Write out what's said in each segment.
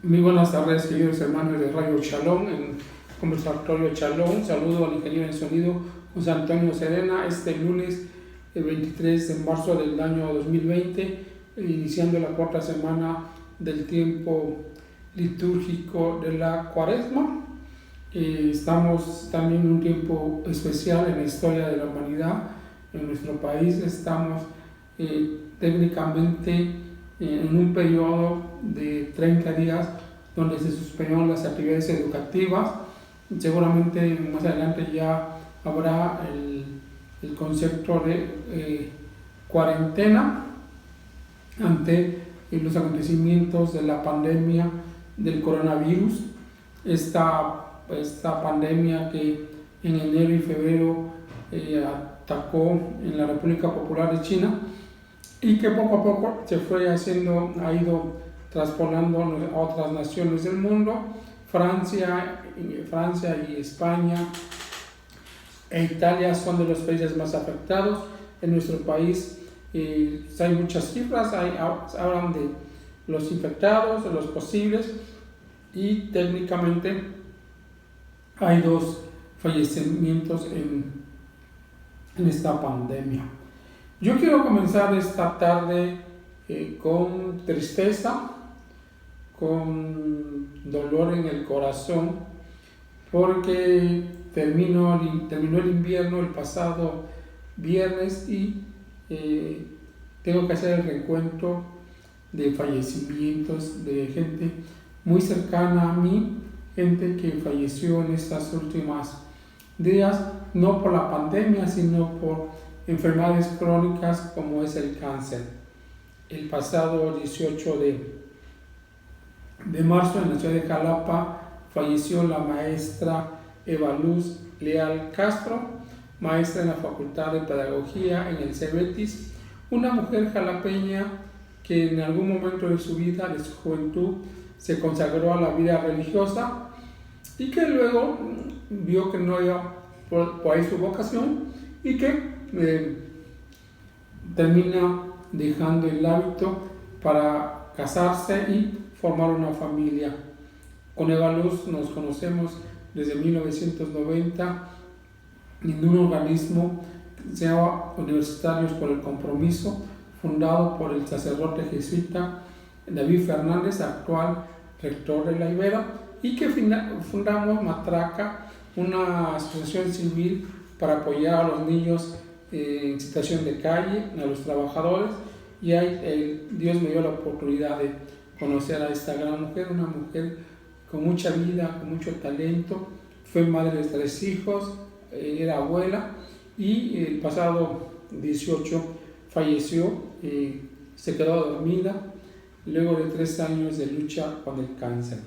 Muy buenas tardes, queridos hermanos de Radio Shalom, en Conversatorio Shalom. Saludo al ingeniero de sonido José Antonio Serena, este lunes, el 23 de marzo del año 2020, iniciando la cuarta semana del tiempo litúrgico de la Cuaresma. Estamos también en un tiempo especial en la historia de la humanidad. En nuestro país estamos técnicamente en un periodo de 30 días donde se suspendieron las actividades educativas. Seguramente más adelante ya habrá el concepto de cuarentena ante los acontecimientos de la pandemia del coronavirus. Esta pandemia que en enero y febrero atacó en la República Popular de China y que poco a poco ha ido traspolando a otras naciones del mundo. Francia y España e Italia son de los países más afectados. En nuestro país hay muchas cifras, hablan de los infectados, de los posibles, y técnicamente hay 2 fallecimientos en esta pandemia. Yo quiero comenzar esta tarde con tristeza, con dolor en el corazón, porque terminó el invierno el pasado viernes y tengo que hacer el recuento de fallecimientos de gente muy cercana a mí, gente que falleció en estas últimas días, no por la pandemia, sino por enfermedades crónicas como es el cáncer. El pasado 18 de marzo en la ciudad de Jalapa falleció la maestra Eva Luz Leal Castro, maestra en la Facultad de Pedagogía en el CEBETIS, una mujer jalapeña que en algún momento de su vida, de su juventud, se consagró a la vida religiosa y que luego vio que no iba por ahí su vocación y que termina dejando el hábito para casarse y formar una familia. Con Eva Luz nos conocemos desde 1990 en un organismo que se llama Universitarios por el Compromiso, fundado por el sacerdote jesuita David Fernández, actual rector de la Ibera, y que fundamos Matraca, una asociación civil para apoyar a los niños en situación de calle, a los trabajadores, y ahí Dios me dio la oportunidad de conocer a esta gran mujer, una mujer con mucha vida, con mucho talento. Fue madre de 3 hijos, era abuela, y el pasado 18 falleció, se quedó dormida luego de 3 años de lucha con el cáncer.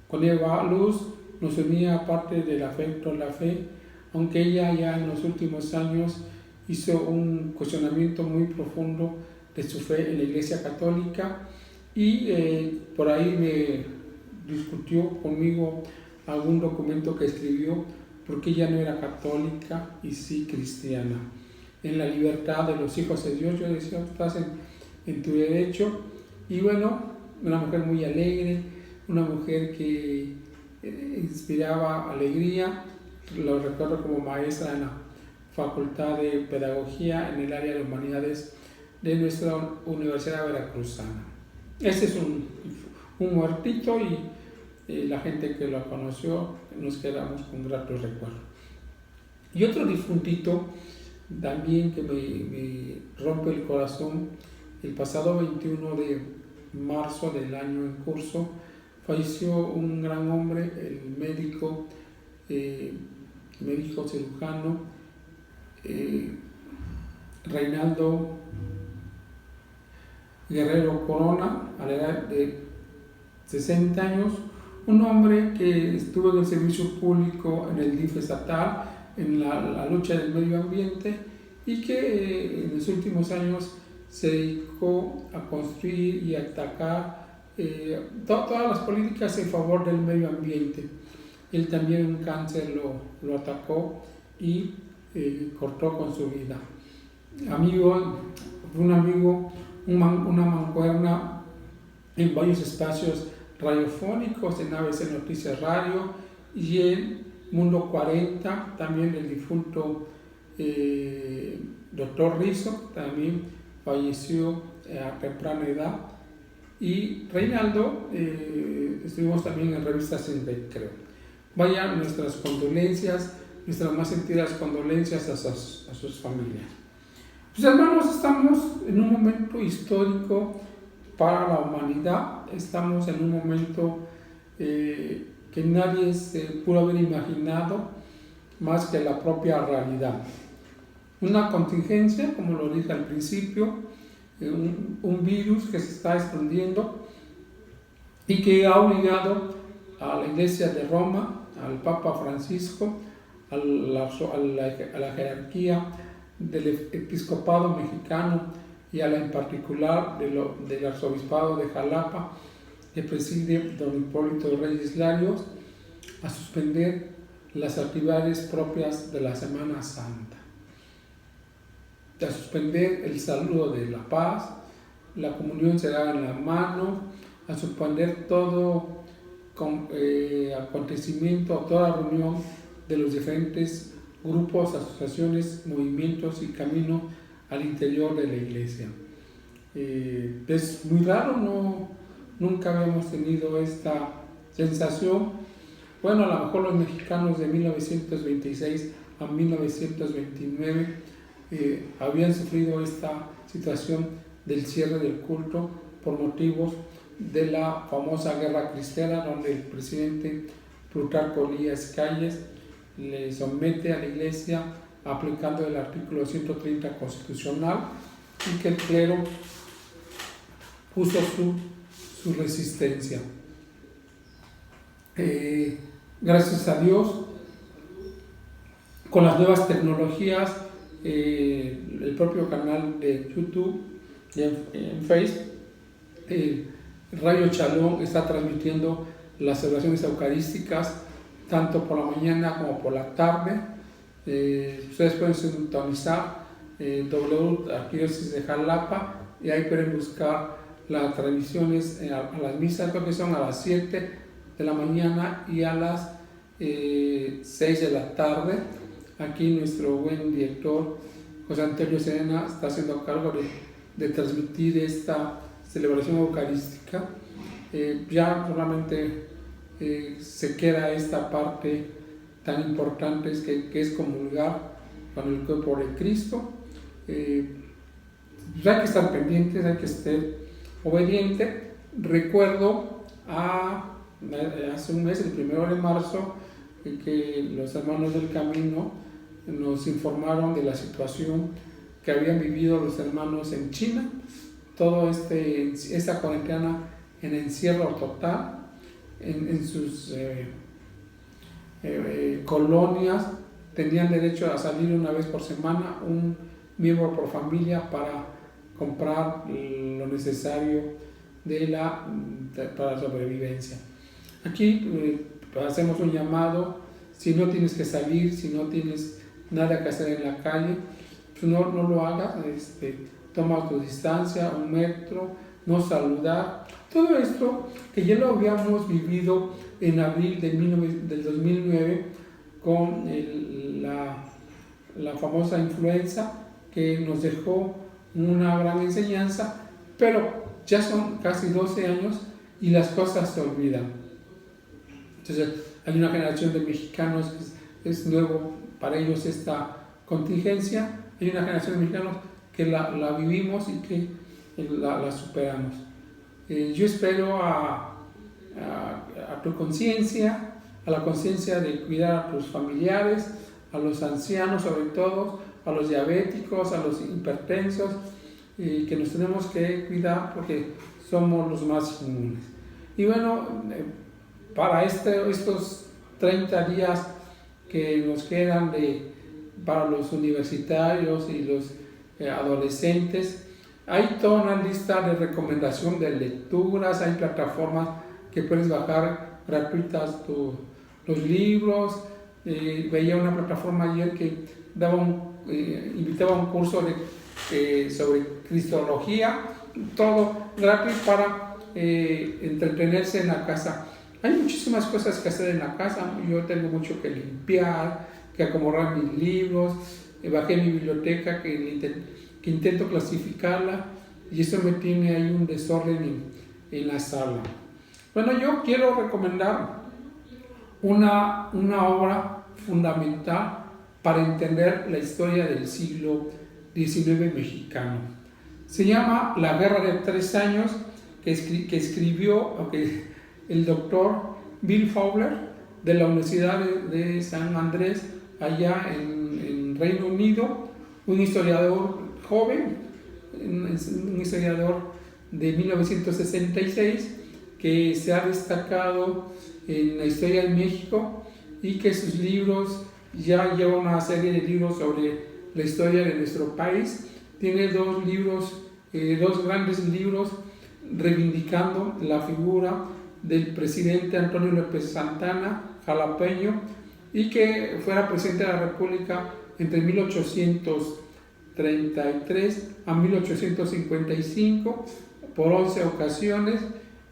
Con Eva Luz nos unía, aparte del afecto, la fe, aunque ella ya en los últimos años hizo un cuestionamiento muy profundo de su fe en la Iglesia Católica, y por ahí me discutió conmigo algún documento que escribió, porque ella no era católica y sí cristiana. En la libertad de los hijos de Dios, yo decía, tú estás en tu derecho. Y bueno, una mujer muy alegre, una mujer que inspiraba alegría. Lo recuerdo como maestra en la Facultad de Pedagogía en el área de Humanidades de nuestra Universidad Veracruzana. Este es un muertito, y la gente que lo conoció nos quedamos con gratos recuerdos. Y otro difuntito también que me rompe el corazón: el pasado 21 de marzo del año en curso falleció un gran hombre, el médico cirujano Reinaldo Guerrero Corona, a la edad de 60 años, un hombre que estuvo en el servicio público en el DIF estatal, en la lucha del medio ambiente, y que en los últimos años se dedicó a construir y a atacar todas las políticas en favor del medio ambiente. Él también un cáncer lo atacó y cortó con su vida. Un amigo, una mancuerna en varios espacios radiofónicos en ABC Noticias Radio y en Mundo 40, también el difunto Dr. Rizzo, también falleció a temprana edad. Y Reinaldo, estuvimos también en Revista Sin Recreo. Vaya nuestras condolencias, nuestras más sentidas condolencias a sus familias. Pues hermanos, estamos en un momento histórico para la humanidad, estamos en un momento que nadie se pudo haber imaginado más que la propia realidad. Una contingencia, como lo dije al principio, un virus que se está extendiendo y que ha obligado a la Iglesia de Roma, al Papa Francisco, a la jerarquía del episcopado mexicano y en particular del arzobispado de Jalapa, que preside don Hipólito Reyes Larios, a suspender las actividades propias de la Semana Santa, a suspender el saludo de la paz, la comunión será en la mano, a suspender todo acontecimiento, toda reunión de los diferentes grupos, asociaciones, movimientos y caminos al interior de la iglesia. Es muy raro, nunca habíamos tenido esta sensación. Bueno, a lo mejor los mexicanos de 1926 a 1929 habían sufrido esta situación del cierre del culto por motivos de la famosa Guerra Cristera, donde el presidente Plutarco Elías Calles le somete a la iglesia aplicando el artículo 130 constitucional y que el clero puso su resistencia. Gracias a Dios, con las nuevas tecnologías, el propio canal de YouTube y en Facebook, Radio Shalom está transmitiendo las celebraciones eucarísticas tanto por la mañana como por la tarde. Ustedes pueden sintonizar Arquidiócesis de Jalapa y ahí pueden buscar las transmisiones a las misas, creo que son a las 7 de la mañana y a las 6 de la tarde. Aquí nuestro buen director José Antonio Serena está haciendo cargo de transmitir esta celebración eucarística. Ya solamente se queda esta parte tan importante que es comulgar con el cuerpo de Cristo. Pues hay que estar pendientes, hay que estar obediente. Recuerdo hace un mes, el 1 de marzo, que los hermanos del camino nos informaron de la situación que habían vivido los hermanos en China, toda esta cuarentena en encierro total, en sus colonias. Tenían derecho a salir una vez por semana, un miembro por familia, para comprar lo necesario para la sobrevivencia. Aquí hacemos un llamado: si no tienes que salir, si no tienes nada que hacer en la calle, pues no lo hagas. Toma tu distancia, 1 metro, no saludar. Todo esto que ya lo habíamos vivido en abril del 2009 con la famosa influenza, que nos dejó una gran enseñanza, pero ya son casi 12 años y las cosas se olvidan. Entonces hay una generación de mexicanos que es nuevo para ellos esta contingencia, hay una generación de mexicanos que la vivimos y que la superamos. Yo espero a tu conciencia, a la conciencia de cuidar a tus familiares, a los ancianos sobre todo, a los diabéticos, a los hipertensos, que nos tenemos que cuidar porque somos los más inmunes. Y bueno, para estos 30 días que nos quedan para los universitarios y los adolescentes, hay toda una lista de recomendación de lecturas, hay plataformas que puedes bajar gratuitas los libros. Veía una plataforma ayer que invitaba a un curso sobre cristología, todo gratis para entretenerse en la casa. Hay muchísimas cosas que hacer en la casa. Yo tengo mucho que limpiar, que acomodar mis libros, bajé mi biblioteca que intento clasificarla y eso me tiene ahí un desorden en la sala. Bueno, yo quiero recomendar una obra fundamental para entender la historia del siglo XIX mexicano. Se llama La Guerra de 3 Años, que escribió el doctor Bill Fowler de la Universidad de San Andrés, allá en Reino Unido, un historiador joven, un historiador de 1966, que se ha destacado en la historia de México y que sus libros ya lleva una serie de libros sobre la historia de nuestro país. Tiene 2 grandes libros reivindicando la figura del presidente Antonio López Santana, jalapeño, y que fuera presidente de la República entre 1833 a 1855 por 11 ocasiones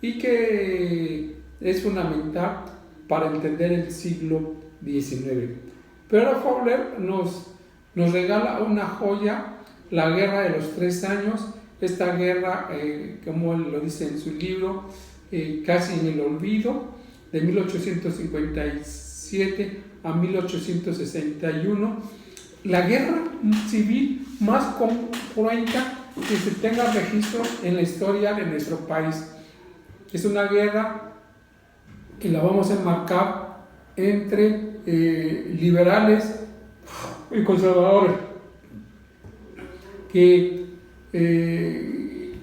y que es fundamental para entender el siglo XIX. Pero ahora Fowler nos regala una joya, la Guerra de los 3 Años, esta guerra, como él lo dice en su libro, casi en el olvido, de 1857 a 1861, la guerra civil más cruenta que se tenga registro en la historia de nuestro país. Es una guerra que la vamos a enmarcar entre liberales y conservadores, que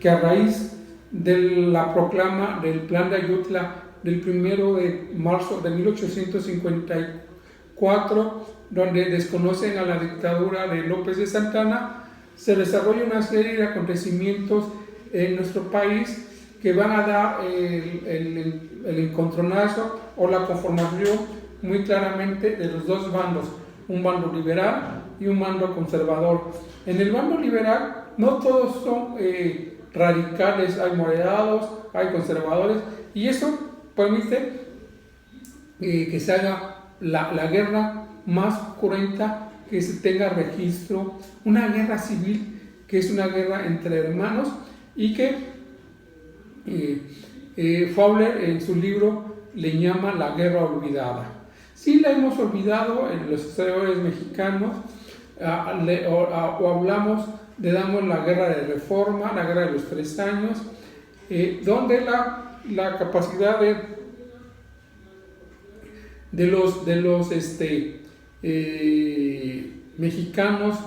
a raíz de la proclama del Plan de Ayutla del 1 de marzo de 1854, donde desconocen a la dictadura de López de Santana, se desarrolla una serie de acontecimientos en nuestro país que van a dar el encontronazo o la conformación muy claramente de los 2 bandos, un bando liberal y un bando conservador. En el bando liberal no todos son radicales, hay moderados, hay conservadores, y eso permite que se haga la guerra más cruenta que se tenga registro, una guerra civil que es una guerra entre hermanos y que Fowler en su libro le llama la guerra olvidada. Sí la hemos olvidado en los historiadores mexicanos, o hablamos, le damos la guerra de Reforma, la guerra de los 3 años, donde la capacidad de los mexicanos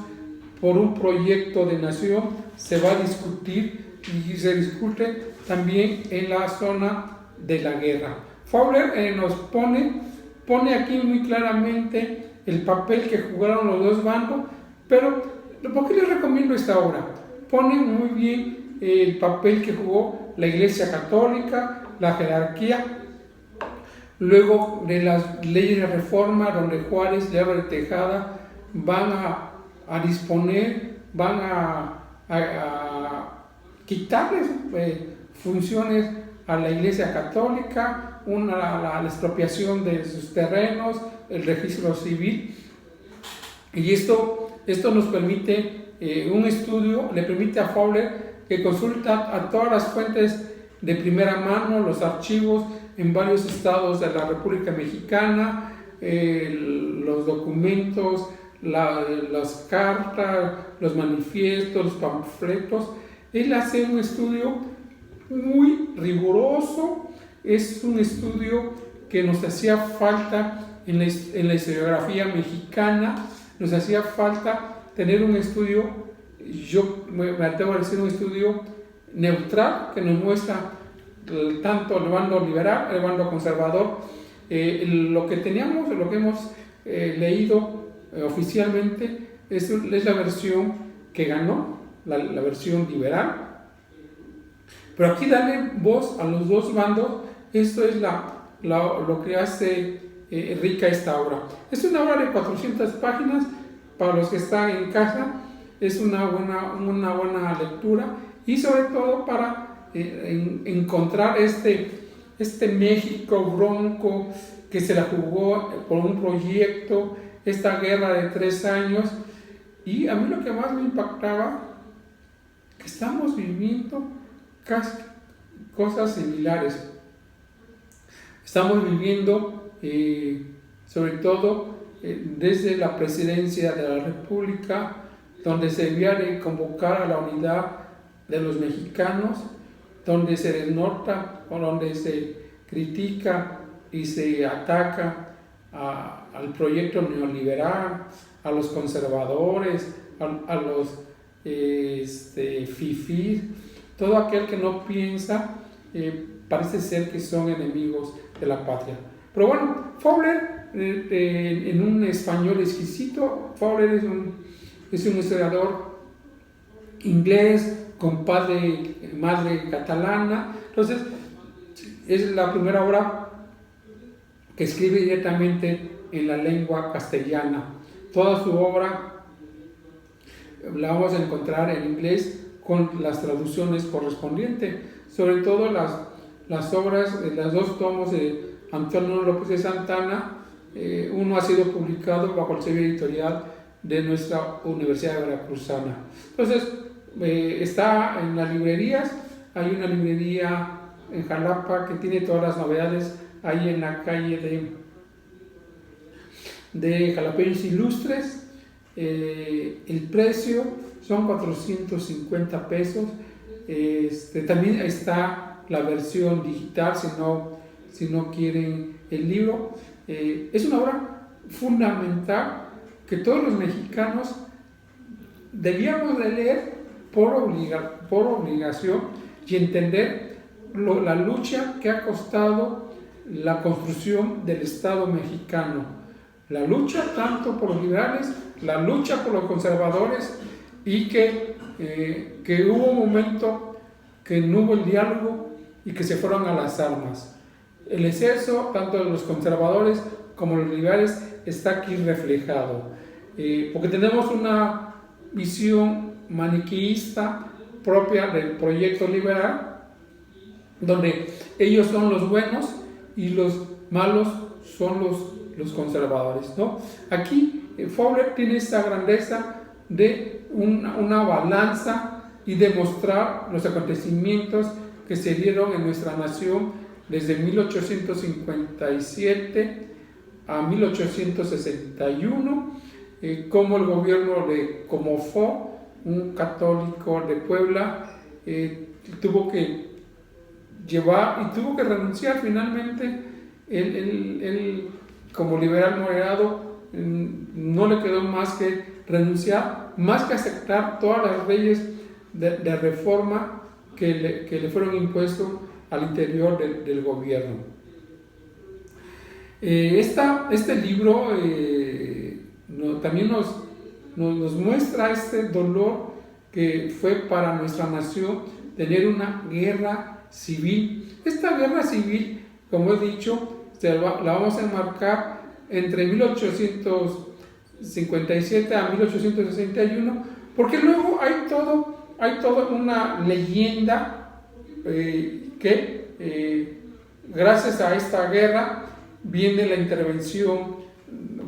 por un proyecto de nación se va a discutir y se discute también en la zona de la guerra. Fowler nos pone aquí muy claramente el papel que jugaron los 2 bandos, pero ¿por qué les recomiendo esta obra? Pone muy bien el papel que jugó la Iglesia Católica, la jerarquía, luego de las leyes de reforma, donde Juárez y Álvarez de Tejada van a disponer, van a quitarles funciones a la Iglesia Católica, la expropiación de sus terrenos, el registro civil, y esto nos permite un estudio, le permite a Fowler que consulta a todas las fuentes de primera mano, los archivos en varios estados de la República Mexicana, los documentos, las cartas, los manifiestos, los panfletos. Él hace un estudio muy riguroso, es un estudio que nos hacía falta en la historiografía mexicana, nos hacía falta tener un estudio, yo me atrevo a decir un estudio neutral, que nos muestra tanto el bando liberal, el bando conservador. Lo que teníamos, lo que hemos leído oficialmente es la versión que ganó, la versión liberal, pero aquí darle voz a los 2 bandos, esto es lo que hace rica esta obra. Es una obra de 400 páginas, para los que están en casa es una buena lectura, y sobre todo para encontrar este México bronco que se la jugó por un proyecto, esta guerra de 3 años. Y a mí lo que más me impactaba, que estamos viviendo casi cosas similares. Estamos viviendo, sobre todo, desde la presidencia de la República, donde se debía de convocar a la unidad de los mexicanos, donde se desnota o donde se critica y se ataca al proyecto neoliberal, a los conservadores, a los fifís, todo aquel que no piensa, parece ser que son enemigos de la patria. Pero bueno, Fowler, en un español exquisito, Fowler es un historiador inglés con madre catalana. Entonces es la primera obra que escribe directamente en la lengua castellana. Toda su obra la vamos a encontrar en inglés con las traducciones correspondientes, sobre todo las obras, los 2 tomos de Antonio López de Santana. Uno ha sido publicado bajo el sello editorial de nuestra Universidad Veracruzana. Entonces, está en las librerías. Hay una librería en Jalapa que tiene todas las novedades ahí en la calle de Jalapeños Ilustres. El precio son 450 pesos. También está la versión digital si no quieren el libro. Es una obra fundamental que todos los mexicanos debíamos de leer por obligación y entender la lucha que ha costado la construcción del Estado mexicano. La lucha tanto por los liberales, la lucha por los conservadores, y que hubo un momento que no hubo el diálogo y que se fueron a las armas. El exceso, tanto de los conservadores como los liberales, está aquí reflejado. Porque tenemos una visión maniqueísta propia del proyecto liberal, donde ellos son los buenos y los malos son los conservadores, ¿no? Aquí Fowler tiene esta grandeza de una balanza y demostrar los acontecimientos que se dieron en nuestra nación desde 1857 a 1861, como el gobierno de Comonfort, un católico de Puebla, tuvo que llevar y tuvo que renunciar finalmente. Él como liberal moderado, no le quedó más que renunciar, más que aceptar todas las leyes de reforma que le fueron impuestos al interior del gobierno. Este libro también nos muestra este dolor que fue para nuestra nación tener una guerra civil. Esta guerra civil, como he dicho, la vamos a enmarcar entre 1857 a 1861, porque luego hay toda una leyenda que gracias a esta guerra viene la intervención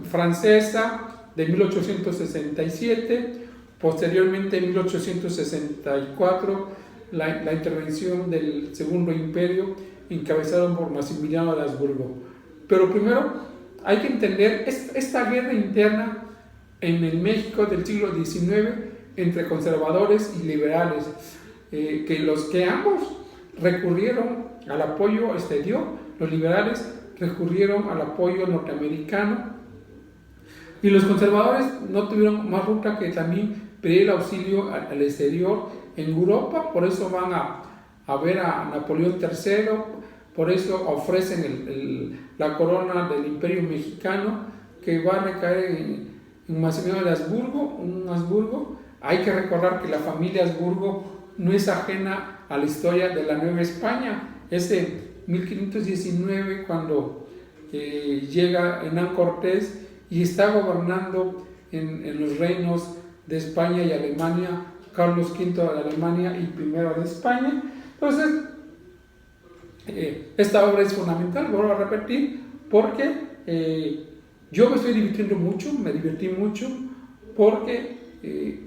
francesa de 1867, posteriormente en 1864 la intervención del Segundo Imperio encabezado por Maximiliano de Habsburgo. Pero primero hay que entender esta guerra interna en el México del siglo XIX entre conservadores y liberales, que ambos recurrieron al apoyo exterior. Los liberales recurrieron al apoyo norteamericano y los conservadores no tuvieron más ruta que también pedir el auxilio al exterior en Europa. Por eso van a ver a Napoleón III, por eso ofrecen la corona del Imperio Mexicano, que va a recaer en Maximiliano de Habsburgo. Hay que recordar que la familia Habsburgo no es ajena a la historia de la Nueva España. Es de 1519 cuando llega Hernán Cortés y está gobernando en los reinos de España y Alemania, Carlos V de Alemania y I de España. Entonces, esta obra es fundamental, vuelvo a repetir, porque yo me estoy divirtiendo mucho, me divertí mucho, porque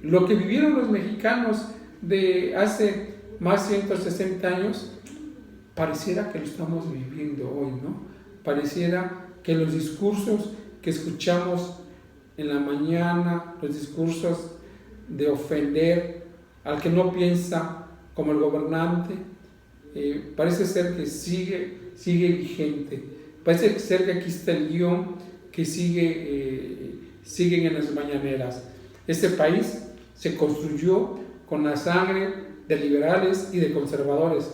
lo que vivieron los mexicanos de hace más de 160 años, pareciera que lo estamos viviendo hoy, ¿no? Pareciera que los discursos que escuchamos en la mañana, los discursos de ofender al que no piensa como el gobernante, parece ser que sigue vigente. Parece ser que aquí está el guión que siguen en las mañaneras. Este país se construyó con la sangre de liberales y de conservadores,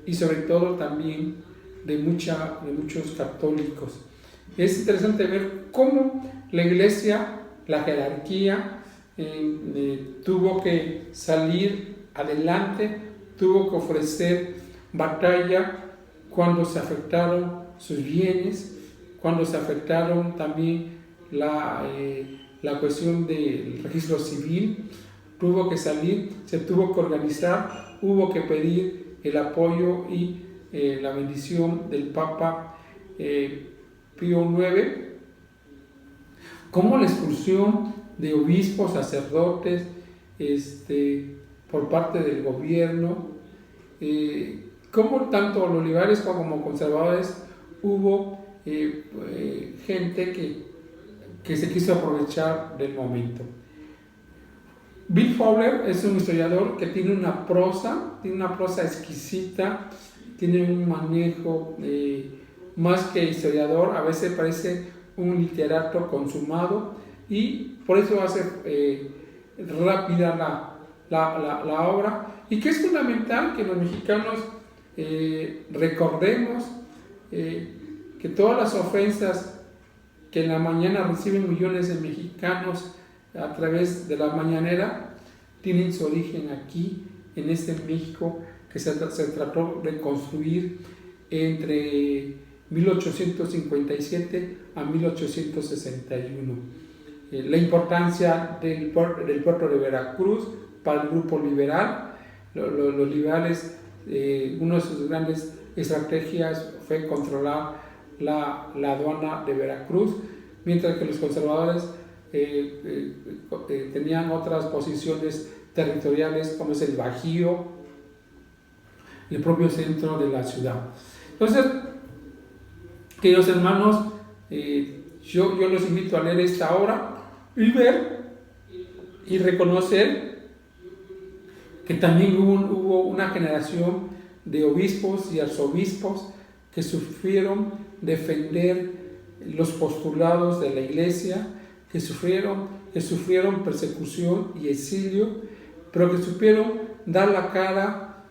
y sobre todo también de muchos católicos. Es interesante ver cómo la Iglesia, la jerarquía, tuvo que salir adelante, tuvo que ofrecer batalla cuando se afectaron sus bienes, cuando se afectaron también la cuestión del registro civil, tuvo que salir, se tuvo que organizar, hubo que pedir el apoyo y la bendición del Papa Pío IX, como la expulsión de obispos, sacerdotes, por parte del gobierno, como tanto los liberales como conservadores hubo gente que se quiso aprovechar del momento. Bill Fowler es un historiador que tiene una prosa exquisita, tiene un manejo más que historiador, a veces parece un literato consumado, y por eso hace rápida la obra, y que es fundamental que los mexicanos recordemos que todas las ofensas que en la mañana reciben millones de mexicanos a través de la mañanera tienen su origen aquí, en este México que se trató de construir entre 1857 a 1861. La importancia del puerto de Veracruz para el grupo liberal. Los liberales, una de sus grandes estrategias fue controlar la aduana de Veracruz, mientras que los conservadores tenían otras posiciones territoriales, como es el Bajío, el propio centro de la ciudad. Entonces, queridos hermanos, yo los invito a leer esta obra y ver y reconocer que también hubo una generación de obispos y arzobispos que sufrieron defender los postulados de la Iglesia, que sufrieron persecución y exilio, pero que supieron dar la cara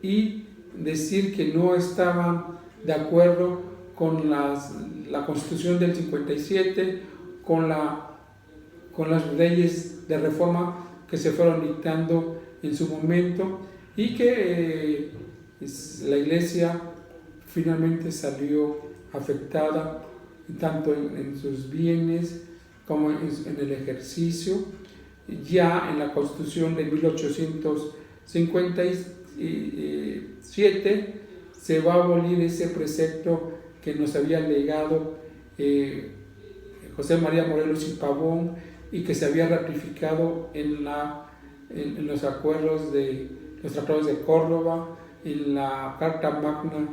y decir que no estaban de acuerdo con la Constitución del 57, con las leyes de reforma que se fueron dictando en su momento, y que la Iglesia finalmente salió afectada tanto en sus bienes como en el ejercicio. Ya en la Constitución de 1857 se va a abolir ese precepto que nos había legado José María Morelos y Pavón, y que se había ratificado en los acuerdos de los tratados de Córdoba, en la Carta Magna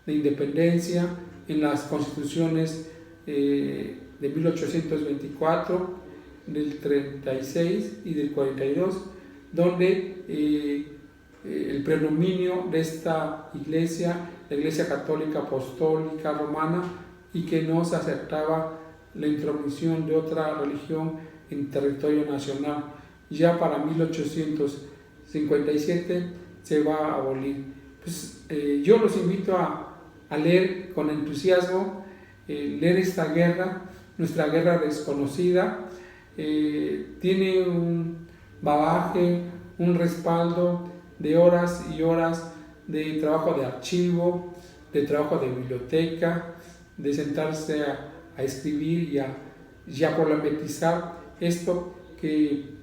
de Independencia, en las constituciones de 1824, del 36 y del 42, donde el predominio de esta iglesia, la Iglesia Católica Apostólica Romana, y que no se aceptaba la intromisión de otra religión en territorio nacional. Ya para 1857 se va a abolir. Pues, yo los invito a leer con entusiasmo, leer esta guerra, nuestra guerra desconocida. Tiene un bagaje, un respaldo de horas y horas de trabajo de archivo, de trabajo de biblioteca, de sentarse a escribir y a problematizar esto que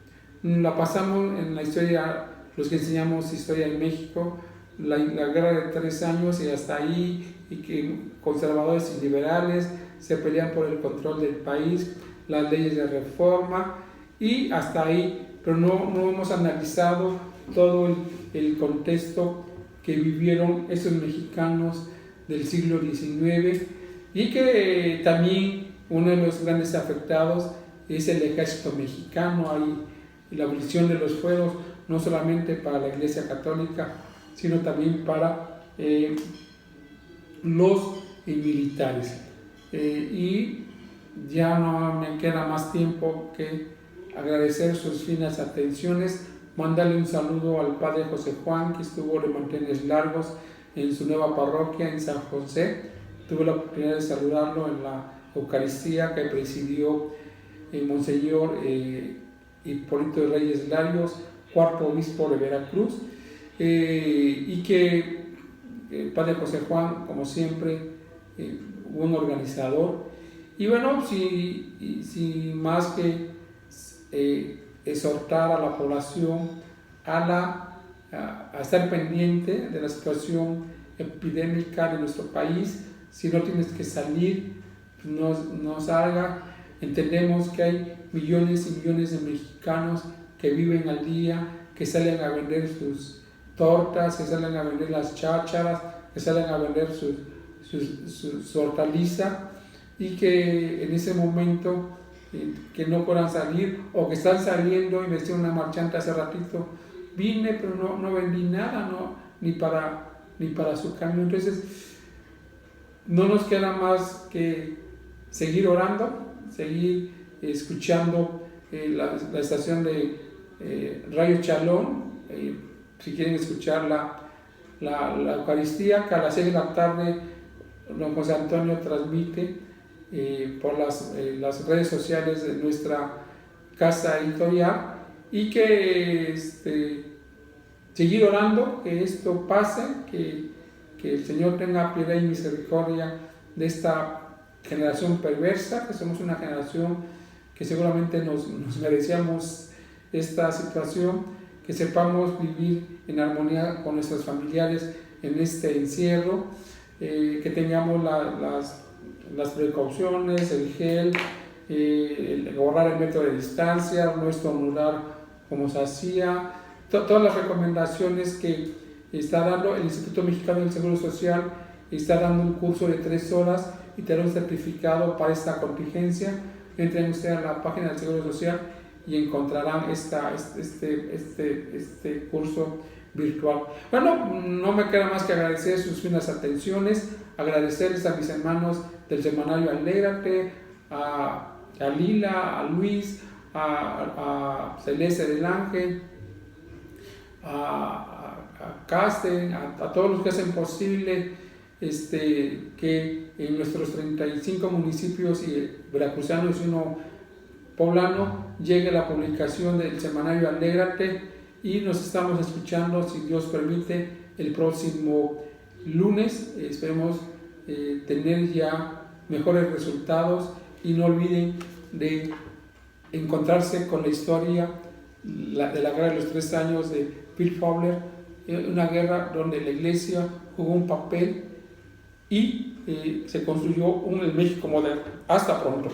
la pasamos en la historia, los que enseñamos historia en México, la guerra de 3 años y hasta ahí, y que conservadores y liberales se pelean por el control del país, las leyes de reforma y hasta ahí, pero no hemos analizado todo el contexto que vivieron esos mexicanos del siglo XIX y que también uno de los grandes afectados es el ejército mexicano, ahí la abolición de los fueros, no solamente para la Iglesia Católica, sino también para los militares. Y ya no me queda más tiempo que agradecer sus finas atenciones, mandarle un saludo al Padre José Juan, que estuvo de manteles largos en su nueva parroquia en San José. Tuve la oportunidad de saludarlo en la Eucaristía que presidió el Monseñor Hipólito de Reyes Larios, cuarto obispo de Veracruz, y que el Padre José Juan, como siempre, buen organizador. Y bueno, sin más que exhortar a la población a estar pendiente de la situación epidémica de nuestro país. Si no tienes que salir, no salga. Entendemos que hay millones y millones de mexicanos que viven al día, que salen a vender sus tortas, que salen a vender las chácharas, que salen a vender su hortaliza, y que en ese momento que no puedan salir o que están saliendo. Y me decía una marchante hace ratito, vine pero no vendí nada, ni para su cambio. Entonces no nos queda más que seguir orando, seguir escuchando la estación de Radio Chalón, si quieren escuchar la Eucaristía, que a las 6 de la tarde don José Antonio transmite por las redes sociales de nuestra casa editorial, y que seguir orando que esto pase, que el Señor tenga piedad y misericordia de esta generación perversa, que somos una generación que seguramente nos merecíamos esta situación, que sepamos vivir en armonía con nuestros familiares en este encierro, que tengamos las precauciones, el gel, el guardar el metro de distancia, no estornudar como se hacía, todas las recomendaciones que está dando el Instituto Mexicano del Seguro Social. Está dando un curso de 3 horas y te da un certificado para esta contingencia. Entren ustedes a la página del Seguro Social y encontrarán este curso virtual. Bueno, no me queda más que agradecer sus finas atenciones, agradecerles a mis hermanos del semanario Alégrate, a Lila, a Luis, a Celeste del Ángel, a Casten, a todos los que hacen posible que en nuestros 35 municipios y veracruzanos y uno poblano llegue la publicación del semanario Alégrate, y nos estamos escuchando, si Dios permite, el próximo lunes. Esperemos tener ya mejores resultados, y no olviden de encontrarse con la historia de la guerra de los 3 años de Bill Fowler, una guerra donde la Iglesia jugó un papel y se construyó el México moderno. Hasta pronto.